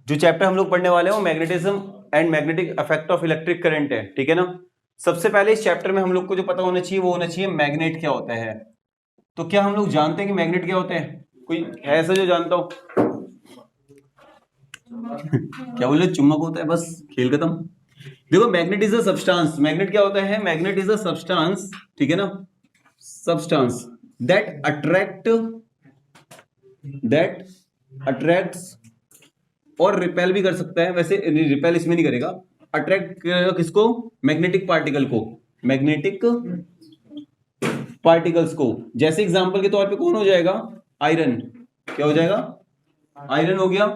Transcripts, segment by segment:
जो चैप्टर हम लोग पढ़ने वाले हैं वो magnetism and magnetic effect of electric current है, ठीक है ना। सबसे पहले इस चैप्टर में हम लोग को जो पता होना चाहिए वो होना चाहिए मैग्नेट क्या होता है। तो क्या हम लोग जानते हैं कि मैग्नेट क्या होते हैं? कोई है ऐसा जो जानता हो? क्या बोले? चुम्बक होता है, बस खेल खत्म। देखो, magnet is a substance. Magnet क्या होता है? मैग्नेट इज अ सब्सटेंस, ठीक है ना, सब्सटेंस दैट अट्रैक्ट्स और रिपेल भी कर सकता है। वैसे रिपेल इसमें नहीं करेगा, अट्रैक्ट किसको? मैग्नेटिक पार्टिकल को, मैग्नेटिक पार्टिकल्स को। जैसे एग्जांपल के तौर पे कौन हो जाएगा? आयरन। क्या हो जाएगा? आयरन हो गया,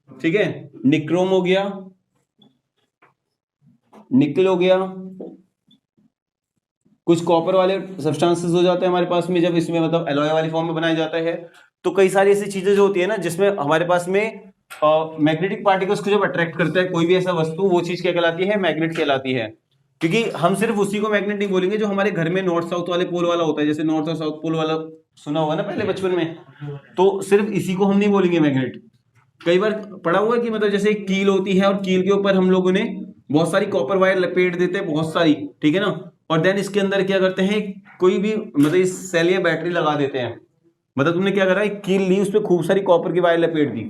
ठीक है। निक्रोम हो गया, निकल हो गया, कुछ कॉपर वाले सब्सटेंसेस हो जाते हैं हमारे पास में जब इसमें मतलब एलॉय वाली फॉर्म में बनाया जाता है। तो कई सारी ऐसी चीजें जो होती है ना जिसमें हमारे पास में मैग्नेटिक पार्टिकल्स को जब अट्रैक्ट करता है कोई भी ऐसा वस्तु, वो चीज क्या कहलाती है? मैग्नेट कहलाती है। क्योंकि हम सिर्फ उसी को मैग्नेट नहीं बोलेंगे जो हमारे घर में नॉर्थ साउथ वाले पोल वाला होता है। जैसे नॉर्थ और साउथ पोल वाला सुना होगा ना पहले बचपन में, तो सिर्फ इसी को हम नहीं बोलेंगे मैग्नेट। कई बार पढ़ा हुआ है कि मतलब जैसे एक कील होती है और कील के ऊपर हम लोगों ने बहुत सारी कॉपर वायर लपेट देते हैं, बहुत सारी, ठीक है ना। और देन इसके अंदर क्या करते हैं, कोई भी मतलब इस सेल या बैटरी लगा देते हैं। मतलब तुमने क्या करा, एक कील ली, उस पर खूब सारी कॉपर की वायर लपेट दी,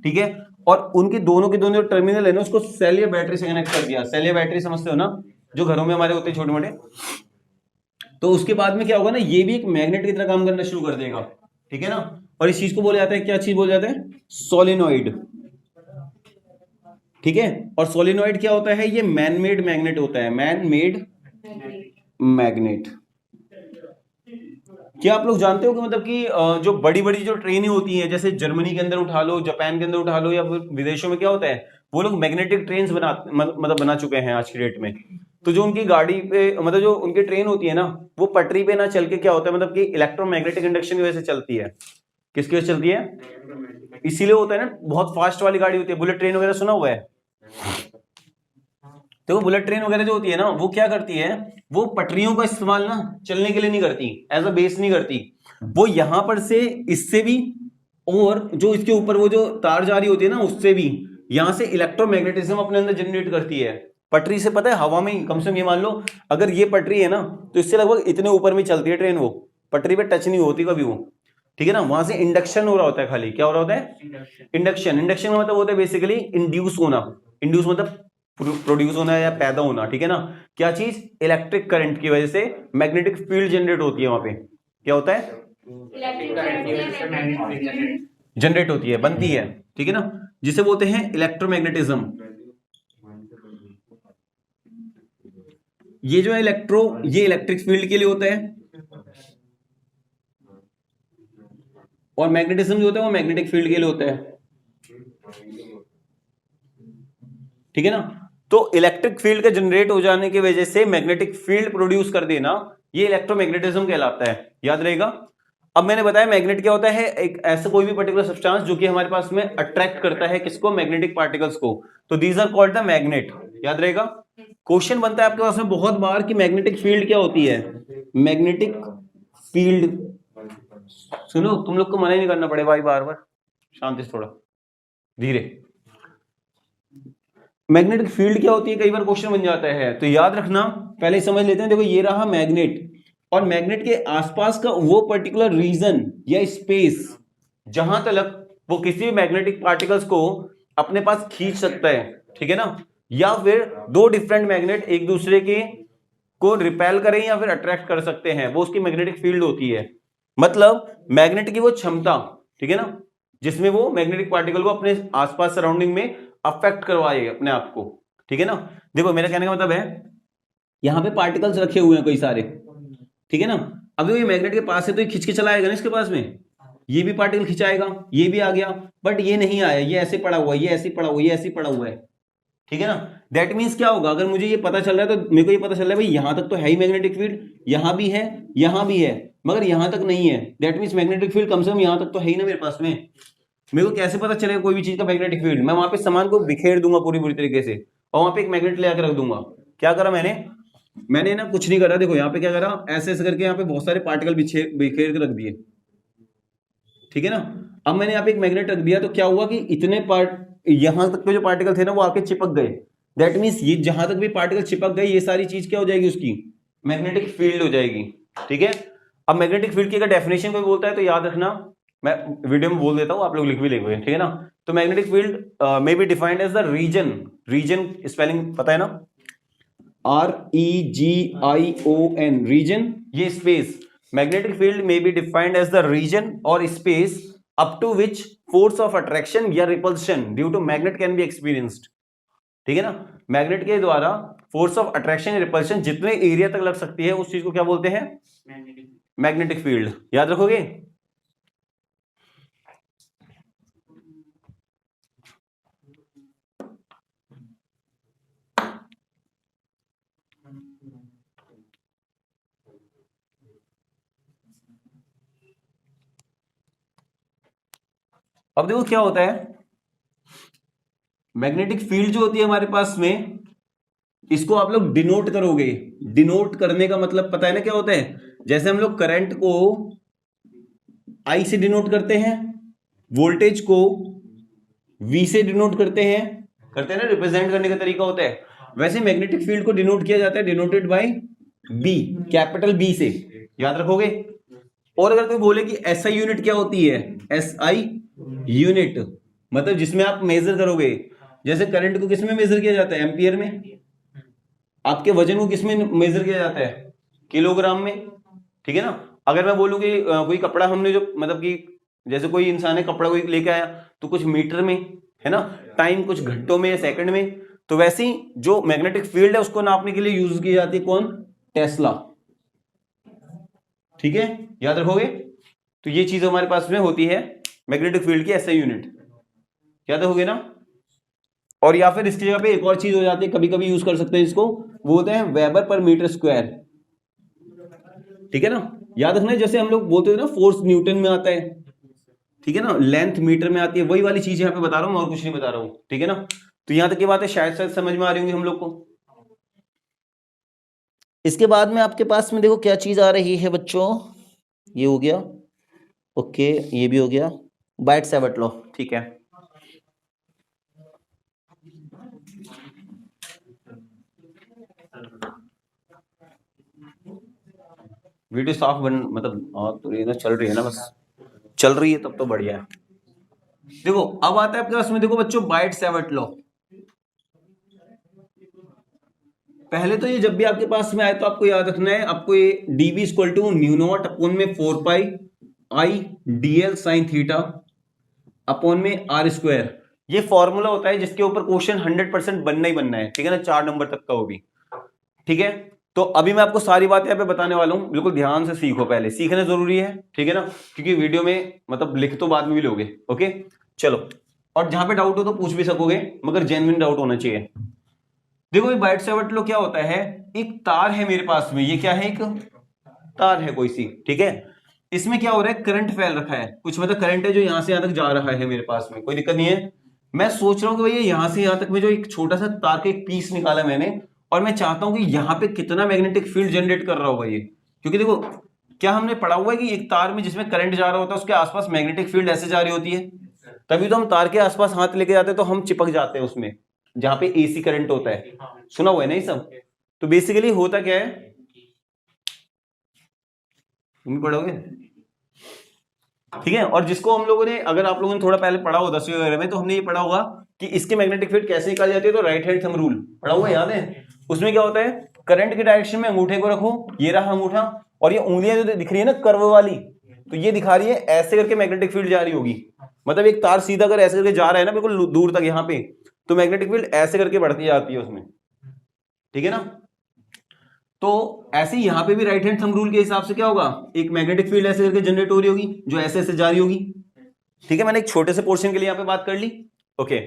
ठीक है, और उनके दोनों के दोनों टर्मिनल है ना उसको सेल या बैटरी से कनेक्ट कर दिया। सेल या बैटरी समझते हो ना, जो घरों में हमारे होते हैं छोटे मोटे। तो उसके बाद में क्या होगा ना, ये भी एक मैग्नेट की तरह काम करना शुरू कर देगा, ठीक है ना। और इस चीज को बोला जाता है, क्या चीज बोला जाता है? सोलेनोइड, ठीक है। और सोलेनोइड क्या होता है? ये मैन मेड मैग्नेट होता है, मैन मेड मैग्नेट। क्या आप लोग जानते हो कि मतलब कि जो बड़ी बड़ी जो ट्रेनें होती हैं, जैसे जर्मनी के अंदर उठा लो, जापान के अंदर उठा लो, या फिर विदेशों में क्या होता है, वो लोग मैग्नेटिक ट्रेन मतलब बना चुके हैं आज की डेट में। तो जो उनकी गाड़ी पे मतलब जो उनकी ट्रेन होती है ना, वो पटरी पे ना चल के क्या होता है, मतलब कि इलेक्ट्रोमैग्नेटिक इंडक्शन की वजह से चलती है। किसकी वजह से चलती है? इसीलिए होता है ना, बहुत फास्ट वाली गाड़ी होती है, बुलेट ट्रेन वगैरह सुना हुआ है। तो वो बुलेट ट्रेन वगैरह जो होती है ना, वो क्या करती है, वो पटरियों का इस्तेमाल ना चलने के लिए नहीं करती, एज अ बेस नहीं करती। वो यहां पर से इससे भी, और जो इसके ऊपर वो जो तार जा रही होती है ना उससे भी, यहां से इलेक्ट्रोमैग्नेटिज्म अपने अंदर जनरेट करती है। पटरी से पता है, हवा में कम से कम ये मान लो, अगर ये पटरी है ना तो इससे लगभग इतने ऊपर में चलती है ट्रेन, वो पटरी पे टच नहीं होती कभी वो, ठीक है ना। वहां से इंडक्शन हो रहा होता है, खाली क्या हो रहा होता है? इंडक्शन। इंडक्शन का मतलब होता है बेसिकली इंड्यूस होना। इंड्यूस मतलब प्रोड्यूस होना या पैदा होना, ठीक है ना। क्या चीज? इलेक्ट्रिक करंट की वजह से मैग्नेटिक फील्ड जनरेट होती है। वहां पे क्या होता है? जनरेट होती है, बनती है, ठीक है ना, जिसे बोलते हैं इलेक्ट्रोमैग्नेटिज्म। ये जो है ये इलेक्ट्रिक फील्ड के लिए होता है, और मैग्नेटिज्म जो होता है वो मैग्नेटिक फील्ड के लिए होता है, ठीक है ना। तो इलेक्ट्रिक फील्ड के जनरेट हो जाने की वजह से मैग्नेटिक फील्ड प्रोड्यूस कर देना, ये इलेक्ट्रोमैग्नेटिज्म कहलाता है, याद रहेगा। अब मैंने बताया मैग्नेट क्या होता है, एक ऐसा कोई भी पर्टिकुलर सब्सटेंस जो कि हमारे पास में अट्रैक्ट करता है किसको? मैग्नेटिक पार्टिकल्स को। तो these are called the magnet, याद रहेगा। क्वेश्चन बनता है आपके पास में बहुत बार कि मैग्नेटिक फील्ड क्या होती है। मैग्नेटिक फील्ड, सुनो तुम लोग को मना ही नहीं करना पड़े भाई, बार बार शांति से, थोड़ा धीरे। मैग्नेटिक फील्ड क्या होती है, कई बार क्वेश्चन बन जाता है, तो याद रखना। पहले समझ लेते हैं, देखो ये रहा मैग्नेट, और मैग्नेट के आसपास का वो पर्टिकुलर रीजन या स्पेस जहां तक वो किसी भी मैग्नेटिक पार्टिकल्स को अपने पास खींच सकता है, ठीक है ना। या फिर दो डिफरेंट मैग्नेट एक दूसरे के को रिपेल करें या फिर अट्रैक्ट कर सकते हैं, वो उसकी मैग्नेटिक फील्ड होती है। मतलब मैग्नेट की वो क्षमता, ठीक है ना, जिसमें वो मैग्नेटिक पार्टिकल को अपने आसपास सराउंडिंग में अफेक्ट करवाए अपने आप को, ठीक है ना। देखो मेरा कहने का मतलब है, यहां पे पार्टिकल्स रखे हुए हैं कई सारे, ठीक है ना। अब देखो ये मैग्नेट के पास है तो ये खींच के चला आएगा ना इसके पास में, ये भी पार्टिकल खिंचाएगा, ये भी आ गया, बट ये नहीं आया, ये ऐसे पड़ा हुआ है, ये ऐसे पड़ा हुआ है, ये ऐसे पड़ा हुआ है, ठीक है ना। दैट मीन्स क्या होगा, अगर मुझे ये पता चल रहा है तो मेरे को ये पता चल रहा है भाई यहां तक तो है ही मैग्नेटिक फील्ड, यहां भी है, यहां भी है, मगर यहां तक नहीं है। दैट मीन्स मैग्नेटिक फील्ड कम से कम यहां तक तो है ही ना मेरे पास में। मेरे को कैसे पता चलेगा कोई भी चीज का मैग्नेटिक फील्ड? मैं वहां पे सामान को बिखेर दूंगा पूरी बुरी तरीके से, और वहां पे एक मैग्नेट ले आकर रख दूंगा। क्या करा मैंने ना कुछ नहीं करा, देखो यहाँ पे क्या करा, ऐसे ऐसे करके यहाँ पे बहुत सारे पार्टिकल बिखेर के रख दिए, ठीक है ना। अब मैंने यहाँ पे एक मैग्नेट रख दिया, तो क्या हुआ कि इतने यहां तक के जो पार्टिकल थे ना वो आके चिपक गए, दैट मीन्स ये जहां तक भी पार्टिकल चिपक गए ये सारी चीज क्या हो जाएगी, उसकी मैग्नेटिक फील्ड हो जाएगी। ठीक है, अब मैग्नेटिक फील्ड की अगर डेफिनेशन कोई बोलता है तो याद रखना, मैं वीडियो में बोल देता हूं, आप लोग लिख भी लेंगे। ठीक है ना, तो magnetic field may be defined as the region, region spelling पता है ना, REGION, रीजन, ये space. Magnetic field may be defined as the region और space up to which force of attraction या repulsion due to magnet can be experienced. ठीक है ना, magnet के द्वारा फोर्स ऑफ अट्रैक्शन या रिपल्शन जितने एरिया तक लग सकती है उस चीज को क्या बोलते हैं, मैग्नेटिक फील्ड। याद रखोगे। अब देखो क्या होता है, मैग्नेटिक फील्ड जो होती है हमारे पास में, इसको आप लोग डिनोट करोगे। डिनोट करने का मतलब पता है ना क्या होता है, जैसे हम लोग करंट को I से डिनोट करते हैं, वोल्टेज को V से डिनोट करते हैं ना, रिप्रेजेंट करने का तरीका होता है। वैसे मैग्नेटिक फील्ड को डिनोट किया जाता है, denoted by B, capital B से। याद रखोगे। और अगर कोई बोले कि SI यूनिट क्या होती है, SI यूनिट मतलब जिसमें आप मेजर करोगे, जैसे करंट को किसमें मेजर किया जाता है, एम्पियर में। आपके वजन को किसमें मेजर किया जाता है, किलोग्राम में। ठीक है ना, अगर मैं बोलूं कि कोई कपड़ा हमने जो मतलब कि जैसे कोई इंसान है कपड़ा कोई लेके आया तो कुछ मीटर में है ना, टाइम कुछ घंटों में या सेकंड में, तो वैसे ही जो मैग्नेटिक फील्ड है उसको नापने के लिए यूज की जाती है कौन, टेस्ला। ठीक है, याद रखोगे। तो ये चीज हमारे पास में होती है मैग्नेटिक फील्ड की SI यूनिट, याद रखोगे ना। और या फिर इसकी जगह पे एक और चीज हो जाती है, कभी कभी यूज कर सकते हैं इसको, वो होते हैं वेबर पर मीटर स्क्वायर। ठीक है ना, याद रखना, जैसे हम लोग बोलते हैं ना फोर्स न्यूटन में आता है, ठीक है ना, लेंथ मीटर में आती है, वही वाली चीज यहाँ पे बता रहा हूं, और कुछ नहीं बता रहा हूं। ठीक है ना, तो यहां तक की बात है, शायद समझ में आ रही होंगी हम लोग को। इसके बाद में आपके पास में देखो क्या चीज आ रही है बच्चों, ये हो गया, ओके, ये भी हो गया, बाइट-सैवर्ट लॉ। ठीक है, वीडियो साफ बन मतलब तो ये ना चल रही है ना, बस चल रही है तब तो बढ़िया है। देखो अब आता है आपके पास में, देखो बच्चों, बाइट-सैवर्ट लॉ। पहले तो ये जब भी आपके पास में आए तो आपको याद रखना है, आपको ये dv equal to mu naught upon में 4 pi I dl sine theta upon में r स्क्वायर। ये फॉर्मूला होता है जिसके ऊपर क्वेश्चन 100% बनना ही बनना है। ठीक है ना, 4 नंबर तक का वो भी। ठीक है, तो अभी मैं आपको सारी बातें यहाँ पे बताने वाला हूँ, बिल्कुल ध्यान से सीखो, पहले सीखना जरूरी है। ठीक है ना, क्योंकि वीडियो में मतलब लिख तो बाद में भी लोगे। ओके चलो, और जहां पे डाउट हो तो पूछ भी सकोगे, मगर जेन्युइन डाउट होना चाहिए। देखो ये बाइट-सैवर्ट लॉ क्या होता है, एक तार है मेरे पास में, ये क्या है, एक तार है कोई सी। ठीक है, इसमें क्या हो रहा है, करंट फैल रखा है कुछ, मतलब करंट है जो यहां से यहां तक जा रहा है मेरे पास में, कोई दिक्कत नहीं है। मैं सोच रहा हूँ कि भैया यहां से यहां तक में जो एक छोटा सा तार का एक पीस निकाला मैंने, और मैं चाहता हूं कि यहाँ पे कितना मैग्नेटिक फील्ड जनरेट कर रहा होगा ये। क्योंकि देखो क्या हमने पढ़ा हुआ है कि एक तार में जिसमें करंट जा रहा होता है उसके आसपास मैग्नेटिक फील्ड ऐसे जा रही होती है, तभी तो हम तार के आसपास हाथ लेके जाते हैं तो हम चिपक जाते हैं उसमें जहां पे AC करंट होता है। सुना हुआ है ना ये सब। तो बेसिकली होता क्या है, तुम पढ़ोगे। ठीक है, और जिसको हम लोगों ने, अगर आप लोगों ने थोड़ा पहले पढ़ा हो 10वीं वगैरह में, तो हमने ये पढ़ा होगा कि इसके मैग्नेटिक फील्ड कैसे निकाली जाती है, तो राइट हैंड थंब रूल पढ़ा हुआ याद है। उसमें क्या होता है, करंट के डायरेक्शन में अंगूठे को रखो, ये रहा अंगूठा, और ये उंगलियां जो दिख रही है ना कर्व वाली, तो ये दिखा रही है ऐसे करके मैग्नेटिक फील्ड जा रही होगी। मतलब एक तार सीधा अगर ऐसे करके जा रहा है ना बिल्कुल दूर तक यहाँ पे, तो मैग्नेटिक फील्ड ऐसे करके बढ़ती जाती है उसमें। ठीक है ना, तो ऐसे ही यहां पे भी राइट हैंड थंब रूल के हिसाब से क्या होगा, एक मैग्नेटिक फील्ड ऐसे करके जनरेट हो रही होगी जो ऐसे ऐसे जा रही होगी। ठीक है, मैंने एक छोटे से पोर्शन के लिए यहां पे बात कर ली। ओके,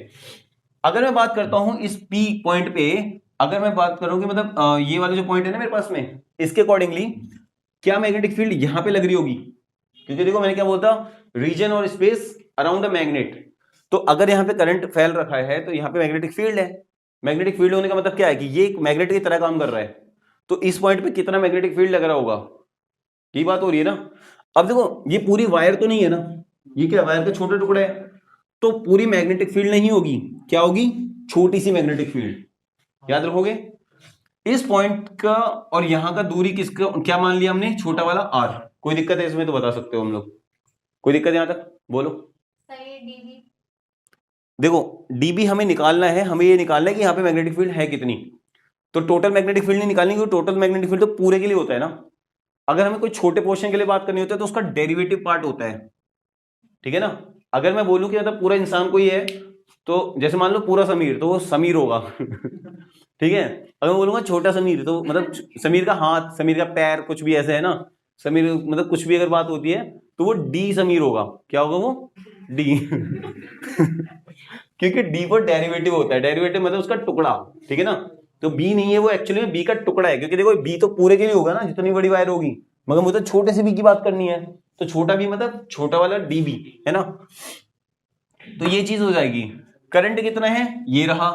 अगर मैं बात करता हूं इस P पॉइंट पे, अगर मैं बात करूं कि मतलब ये वाला जो पॉइंट है ना मेरे पास में, इसके अकॉर्डिंगली क्या मैग्नेटिक फील्ड यहां पे लग रही होगी, क्योंकि देखो मैंने क्या बोलता, रीजन और स्पेस अराउंड द मैग्नेट। तो अगर यहाँ पे करंट फैल रखा है तो यहाँ पे मैग्नेटिक फील्ड है। मैग्नेटिक फील्ड होने का मतलब क्या है कि ये एक मैग्नेट की तरह काम कर रहा है, तो इस पॉइंट पे कितना मैग्नेटिक फील्ड लग रहा होगा, ये बात हो रही है ना। अब देखो ये पूरी वायर तो नहीं है ना, ये क्या वायर के छोटे टुकड़े हैं, तो पूरी मैग्नेटिक फील्ड नहीं होगी, क्या होगी, छोटी सी मैग्नेटिक फील्ड। याद रखोगे इस पॉइंट का और यहां का दूरी किसका क्या मान लिया हमने, छोटा वाला आर। कोई दिक्कत है इसमें तो बता सकते हो हम लोग, कोई दिक्कत यहां तक बोलो। देखो डीबी हमें निकालना है, हमें ये निकालना है कि यहाँ पे मैग्नेटिक फील्ड है कितनी। तो टोटल मैग्नेटिक फील्ड नहीं निकालनी, क्योंकि टोटल मैग्नेटिक फील्ड तो पूरे के लिए होता है ना। अगर हमें कोई छोटे पोर्शन के लिए बात करनी होती है तो उसका डेरिवेटिव पार्ट होता है, ठीक है ना। अगर मैं बोलूं कि मतलब पूरा इंसान कोई है, तो जैसे मान लो पूरा समीर, तो वो समीर होगा ठीक है। अगर मैं बोलूंगा छोटा समीर, तो मतलब समीर का हाथ, समीर का पैर, कुछ भी ऐसे है ना, समीर मतलब कुछ भी अगर बात होती है तो वो डी समीर होगा। क्या होगा वो, डी क्योंकि डी पर डेरिवेटिव होता है, डेरिवेटिव मतलब उसका टुकड़ा, ठीक है ना। तो बी नहीं है वो, एक्चुअली में बी का टुकड़ा है, क्योंकि देखो बी तो पूरे के लिए होगा ना, जितनी बड़ी वायर होगी, मगर मुझे तो छोटे से बी की बात करनी है, तो छोटा बी मतलब छोटा वाला डीबी है ना। तो ये चीज हो जाएगी। करंट कितना है, ये रहा,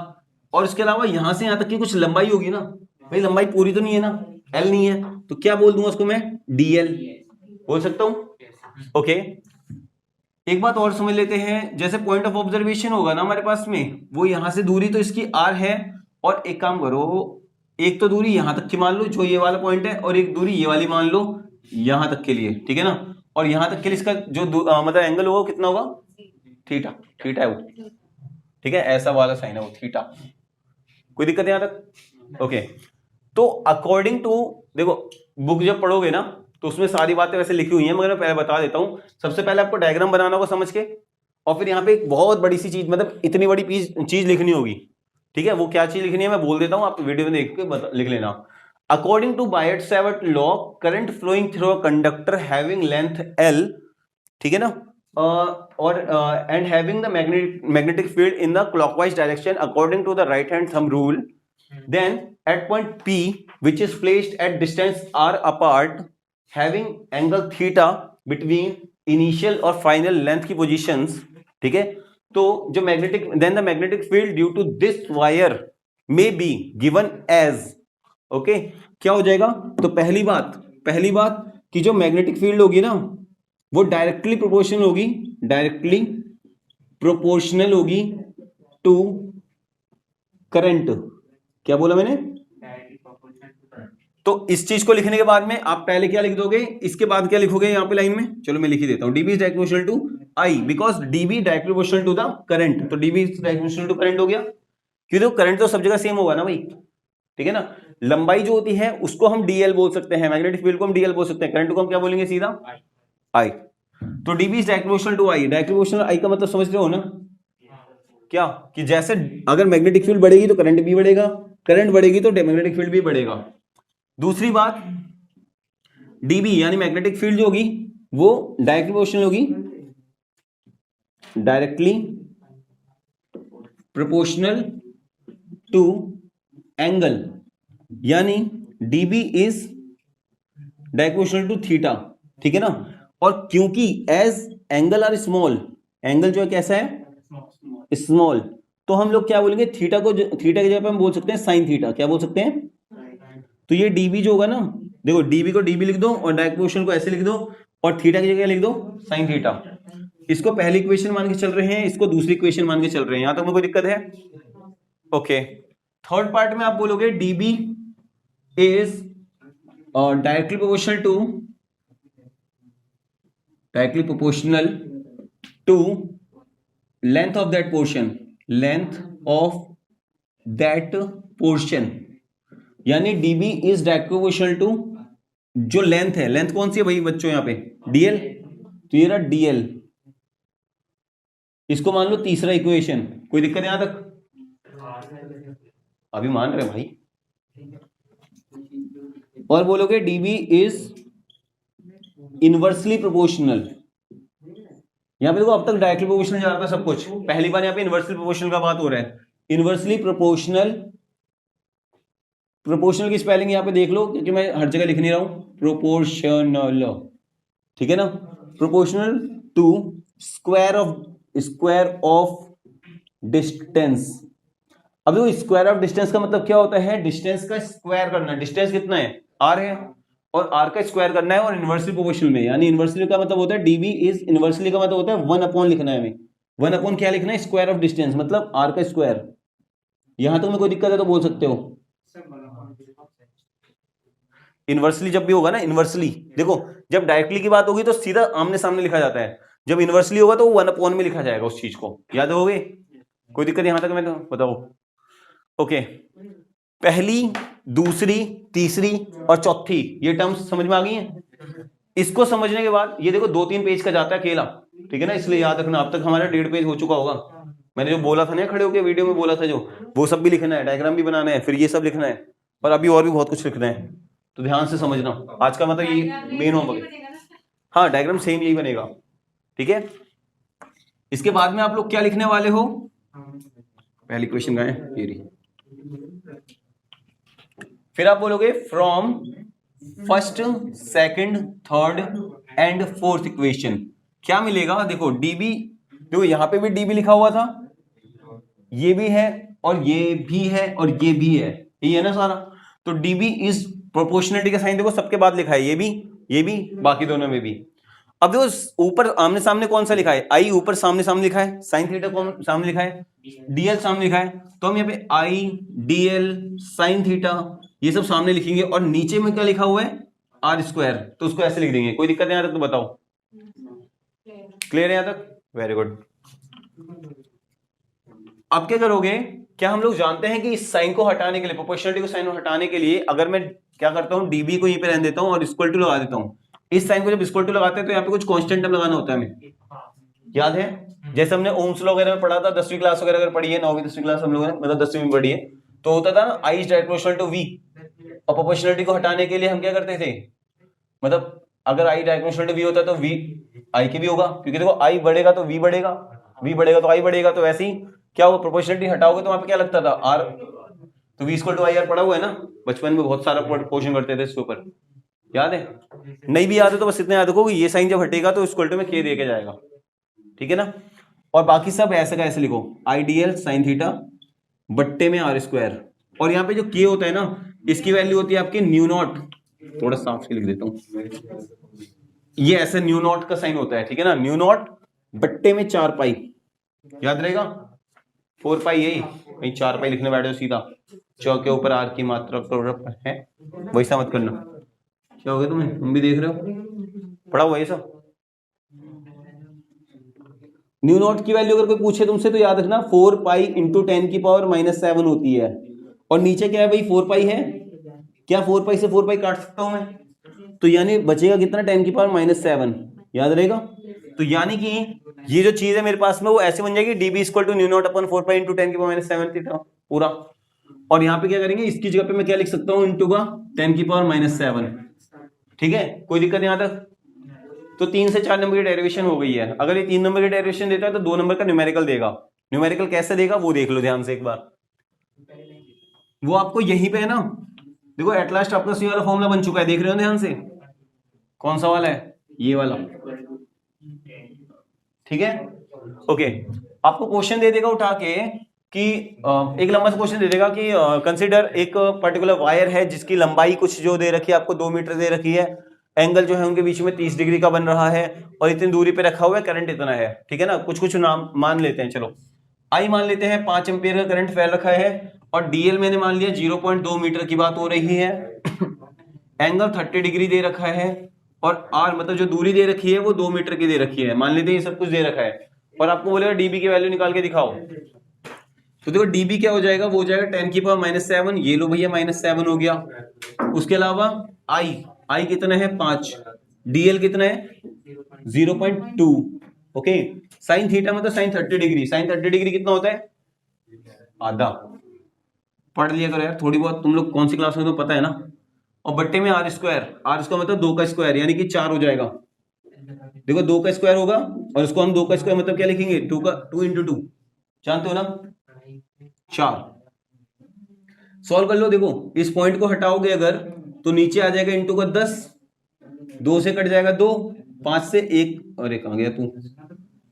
और इसके अलावा यहां से यहां तक की कुछ लंबाई होगी ना, भाई लंबाई पूरी तो नहीं है ना, एल नहीं है, तो क्या बोल दूंगा उसको मैं, डीएल बोल सकता हूं। ओके, एक बात और समझ लेते हैं, जैसे पॉइंट ऑफ ऑब्जर्वेशन होगा ना हमारे पास में, वो यहां से दूरी तो इसकी आर है, और एक काम करो, एक तो दूरी यहां तक की मान लो जो ये वाला पॉइंट है, और एक दूरी ये वाली मान लो यहां तक के लिए, ठीक है ना। और यहां तक के लिए इसका जो मतलब एंगल होगा कितना होगा, थीटा, थीटा है वो, ठीक है, ऐसा वाला साइन है वो थीटा। कोई दिक्कत है यहां तक, ओके। तो अकॉर्डिंग टू, देखो बुक जब पढ़ोगे ना तो उसमें सारी बातें वैसे लिखी हुई हैं, मगर मैं पहले बता देता हूं। सबसे पहले आपको डायग्राम बनाना होगा समझ के, और फिर यहाँ पे एक बहुत बड़ी सी चीज, मतलब इतनी बड़ी चीज लिखनी होगी, ठीक है। वो क्या चीज लिखनी है मैं बोल देता हूं, आप वीडियो में देख के लिख लेना। According to Biot Savart law, current flowing through a conductor having length L, ठीक है ना, और and having the magnetic field in the clockwise direction according to the right hand thumb rule, then at point P which is placed at distance r apart having angle theta between initial और final length की positions, ठीक है। तो जो magnetic, then the magnetic field due to this wire may be given as, okay क्या हो जाएगा, तो पहली बात कि जो मैग्नेटिक फील्ड होगी ना वो डायरेक्टली प्रोपोर्शनल होगी टू करंट। क्या बोला मैंने, तो इस चीज को लिखने के बाद में आप पहले क्या लिख दोगे, इसके बाद क्या लिखोगे यहां पे लाइन में, चलो मैं लिख ही देता हूं, dB is directly proportional to I, because dB directly proportional to the current, तो dB is directly proportional to current हो गया, क्योंकि करंट तो सब जगह सेम होगा ना भाई, ठीक है ना। लंबाई जो होती है उसको हम डीएल बोल सकते हैं, मैग्नेटिक फील्ड को हम डीएल बोल सकते हैं, करंट को हम क्या बोलेंगे सीधा, आई। तो dB is directly proportional to I, directly proportional I का मतलब समझ रहे हो ना, क्या कि जैसे अगर मैग्नेटिक फील्ड बढ़ेगी तो करंट भी बढ़ेगा, करंट बढ़ेगी तो मैग्नेटिक फील्ड भी बढ़ेगा। दूसरी बात, डीबी यानी मैग्नेटिक फील्ड जो होगी वो डायरेक्टली प्रोपोर्शनल होगी, डायरेक्टली प्रोपोर्शनल टू एंगल, यानी dB is directly proportional to theta, ठीक है ना। और क्योंकि as angle are small, angle जो है कैसा है, स्मॉल, तो हम लोग क्या बोलेंगे, थीटा को, थीटा की जगह पे हम बोल सकते हैं साइन थीटा, क्या बोल सकते हैं। तो ये डीबी जो होगा ना, देखो डीबी को डीबी लिख दो और डायरेक्ट प्रोपोर्शनल को ऐसे लिख दो, और थीटा की जगह लिख दो साइन थीटा। इसको पहली इक्वेशन मान के चल रहे हैं, इसको दूसरी इक्वेशन मान के चल रहे हैं, यहां तक में कोई दिक्कत है, ओके। थर्ड पार्ट में आप बोलोगे dB is directly proportional to length of that portion, यानी dB is directly proportional to जो लेंथ है, लेंथ कौन सी है भाई बच्चों यहां पे, डीएल, तो ये रहा डीएल, इसको मान लो तीसरा इक्वेशन। कोई दिक्कत यहां तक, अभी मान रहे भाई। और बोलोगे डीबी इज इनवर्सली प्रोपोर्शनल, यहां पे देखो अब तक डायरेक्टली प्रोपोर्शनल जा रहा था सब कुछ, पहली बार यहां पे इनवर्सली प्रोपोर्शनल का बात हो रहा है। इनवर्सली प्रोपोर्शनल, प्रोपोर्शनल की स्पेलिंग यहां पे देख लो, क्योंकि मैं हर जगह लिख नहीं रहा हूं, प्रोपोर्शनल, ठीक है ना, proportional to square of distance. अब देखो स्क्वायर ऑफ डिस्टेंस का मतलब क्या होता है, डिस्टेंस का स्क्वायर करना, डिस्टेंस कितना है, आर है, और आर का स्क्वायर करना है, और इनवर्सली प्रोपोर्शनल में, यानी इनवर्सली का मतलब होता है डीबी इज इनवर्सली का मतलब होता है 1 अपॉन लिखना है हमें, 1 अपॉन क्या लिखना है, स्क्वायर ऑफ डिस्टेंस, मतलब r का स्क्वायर। यहां तक में कोई दिक्कत है तो बोल सकते हो। इनवर्सली जब भी होगा ना, इनवर्सली देखो, जब डायरेक्टली की बात होगी तो सीधा आमने सामने लिखा जाता है, जब इनवर्सली होगा तो 1 अपॉन में लिखा जाएगा उस चीज को, याद होगे? कोई दिक्कत यहां तक में तो बताओ। ओके, पहली, दूसरी, तीसरी और चौथी ये टर्म्स समझ में आ गई हैं। इसको समझने के बाद ये देखो 2-3 पेज का जाता है अकेला, ठीक है ना, इसलिए याद रखना। अब तक हमारा 1.5 पेज हो चुका होगा। मैंने जो बोला था ना खड़े होकर वीडियो में बोला था जो, वो सब भी लिखना है, डायग्राम भी बनाना है, फिर ये सब लिखना है, और अभी और भी बहुत कुछ लिखना है, तो ध्यान से समझना। आज का मतलब ये मेन होमवर्क है। हाँ, डायग्राम सेम यही बनेगा, ठीक है। इसके बाद में आप लोग क्या लिखने वाले हो, पहली क्वेश्चन का है ये रही। फिर आप बोलोगे from first, second, third and fourth equation क्या मिलेगा। देखो डीबी, देखो यहां पे भी डीबी लिखा हुआ था, ये भी है और ये भी है और ये भी है, ये है ना सारा। तो डीबी इज प्रोपोर्शनलिटी का साइन देखो सबके बाद लिखा है, ये भी बाकी दोनों में भी। अब देखो ऊपर आमने सामने कौन सा लिखा है, आई ऊपर सामने सामने लिखा है, साइन थीटा कौन सामने लिखा है, डीएल सामने लिखा है, तो हम यहाँ पे आई डीएल साइन थीटा ये सब सामने लिखेंगे, और नीचे में क्या लिखा हुआ है, आर स्क्वायर, तो उसको ऐसे लिख देंगे। कोई दिक्कत नहीं आ रहा तो बताओ, क्लियर है यहां तक? Very good. अब क्या करोगे, क्या हम लोग जानते हैं कि इस साइन को हटाने के लिए, प्रोपोर्शनलिटी को साइन को हटाने के लिए, अगर मैं क्या करता हूं, डीबी को यहीं पे रहने देता हूं और इक्वल टू लगा देता हूं। इस साइन को जब इक्वल टू लगाते हैं तो यहाँ पे कुछ कांस्टेंट टर्म लगाना होता है हमें, याद है? जैसे हमने ओम्स लॉ वगैरह में पढ़ा था, 10वीं क्लास वगैरह अगर पढ़ी है, 9वीं 10वीं क्लास हम लोगों ने, मतलब 10वीं में पढ़ी है, तो होता था ना I is direct proportional to V, और प्रोपोर्शनलिटी को हटाने के लिए हम क्या करते थे, मतलब अगर आई डायरेक्ट प्रोपोर्शनल टू वी होता तो वी आई के भी होगा, क्योंकि देखो आई बढ़ेगा तो वी बढ़ेगा, वी बढ़ेगा तो आई बढ़ेगा, तो वैसे ही क्या होगा, प्रोपोर्शनलिटी हटाओगे तो वहां पे क्या लगता था, आर, तो V equal to I R पढ़ा हुआ है ना, बचपन में बहुत सारा क्वेश्चन करते थे इसके ऊपर, याद है? नहीं भी याद है तो बस इतना याद रखो कि ये साइन जब हटेगा तो इक्वल टू में के दे के जाएगा, ठीक है ना। और बाकी सब ऐसे का ऐसे लिखो, आईडीएल साइन थीटा बट्टे में आर स्क्वायर, और यहाँ पे जो के होता है ना, इसकी वैल्यू होती है आपकी न्यू नॉट, थोड़ा साफ से लिख देता हूं, ये ऐसे न्यू नॉट का साइन होता है, ठीक है ना, न्यू नॉट बट्टे में 4 पाई, याद रहेगा, 4 पाई यही, कहीं 4 पाई लिखने बैठे हो सीधा, चौक के ऊपर आर की मात्रा है, वैसा मत करना। क्या हो गया तुम्हें, तुम भी देख रहे हो, पढ़ा हुआ ये सब। न्यू नॉट की वैल्यू अगर कोई पूछे तुमसे तो याद रखना 4 पाई इंटू 10 की पावर -7 होती है, और नीचे क्या है भाई, 4 पाई है, क्या 4 पाई से 4 पाई काट सकता हूं मैं, तो यानी बचेगा कितना, 10 की पावर -7, याद रहेगा। तो यानी कि ये जो चीज है मेरे पास में वो ऐसे बन जाएगी, DB equal to mu naught upon 4 pi into 10 की पावर -7 थीटा पूरा, और यहाँ पे क्या करेंगे, इसकी जगह पे मैं क्या लिख सकता हूँ, इंटू का 10 की पावर -7, ठीक है, कोई दिक्कत यहां तक। तो 3 से 4 नंबर की डेरिवेशन हो गई है। अगर ये 3 नंबर की डेरिवेशन देता है तो 2 नंबर का न्यूमेरिकल देगा। न्यूमेरिकल कैसे देगा वो देख लो ध्यान से एक बार, वो आपको यहीं पे है ना, देखो एट लास्ट आपका सी वाला फॉर्मूला बन चुका है, देख रहे हो ध्यान से, कौन सा वाला है, ये वाला, ठीक है। ओके, आपको क्वेश्चन दे देगा उठा के कि एक लंबा सा क्वेश्चन दे देगा कि कंसीडर एक पर्टिकुलर वायर है जिसकी लंबाई कुछ जो दे रखी है आपको 2 मीटर दे रखी है, एंगल जो है उनके बीच में 30 डिग्री का बन रहा है, और इतनी दूरी पे रखा हुआ है, करंट इतना है, ठीक है ना, कुछ कुछ नाम मान लेते हैं, चलो आई मान लेते हैं, 5 एम्पियर का करंट फैल रखा है, और डीएल मैंने मान लिया 0.2 मीटर की बात हो रही है, एंगल 30 डिग्री दे रखा है, और आर मतलब जो दूरी दे रखी है वो 2 मीटर की दे रखी है, मान लेते हैं ये सब कुछ दे रखा है, और आपको बोलेगा डीबी की वैल्यू निकाल के दिखाओ, तो देखो डीबी क्या हो जाएगा, वो हो जाएगा 10 की पावर -7, ये लो भैया -7 हो गया। उसके अलावा आई कितना है 5, डीएल कितना है 0.2, ओके, साइन थीटा मतलब साइन 30 डिग्री, साइन 30 डिग्री कितना होता है, आधा, पढ़ लिया करो यार थोड़ी बहुत, तुम लोग कौन सी क्लास में तो पता है ना। और बट्टे में आर स्क्वायर मतलब 2 का स्क्वायर यानी कि 4 हो जाएगा, देखो 2 का स्क्वायर होगा, और उसको हम 2 का स्क्वायर मतलब क्या लिखेंगे, 2 इंटू 2, जानते हो ना, 4। सॉल्व कर लो, देखो इस पॉइंट को हटाओगे अगर तो नीचे आ जाएगा इंटू का 10, 2 से कट जाएगा 2, 5 से 1, अरे कहां गया तू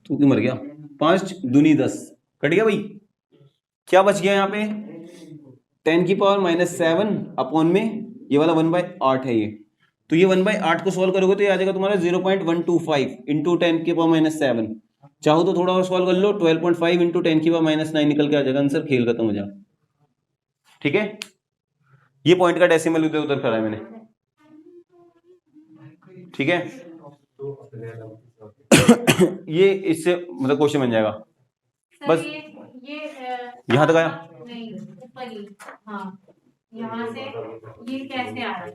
क्यों मर गया, 5 दूनी 10, कट गया भाई, क्या बच गया यहाँ पे 10 की पावर -7 अपॉन में ये वाला 1/8 है ये, तो ये 1/8 को सॉल्व करोगे तो ये आ जाएगा तुम्हारा 0.125 इंटू 10 की पावर -7, चाहो तो थोड़ा और सॉल्व कर लो, 12.5 इंटू 10⁻⁹ निकल के आ जाएगा आंसर, खेल खत्म हो जाएगा। ठीक है, ये पॉइंट का डेसिमल उधर उधर करा है मैंने। ठीक है ये इससे मतलब क्वेश्चन बन जाएगा बस। ये यहाँ तक आया, नहीं ऊपर ही, हाँ यहाँ से ये कैसे आ रहा है?